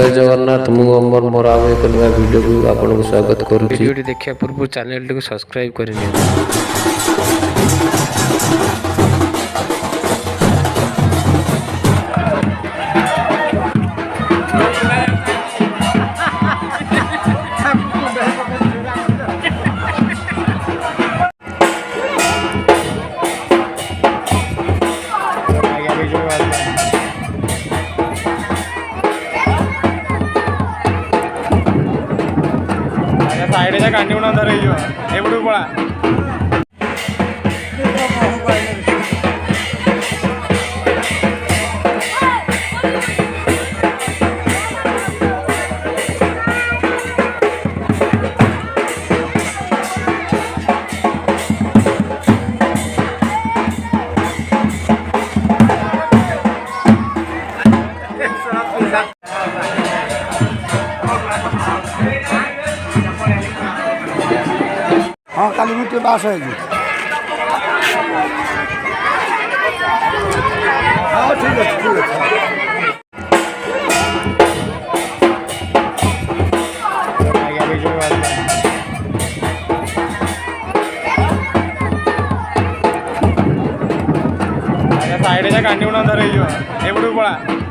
जय जगन्नाथ मु अमर मोर आम एक नया वीडियो को आपको स्वागत करूँ। वीडियो देखा पूर्व चैनल को सब्सक्राइब करें। साइड कांडी गुण अंधार एपटू पड़ा हाँ काली मिट्टी बास है जी। हाँ ठीक है ठीक है। साइड कांडी गुण अंधार एपटू पड़ा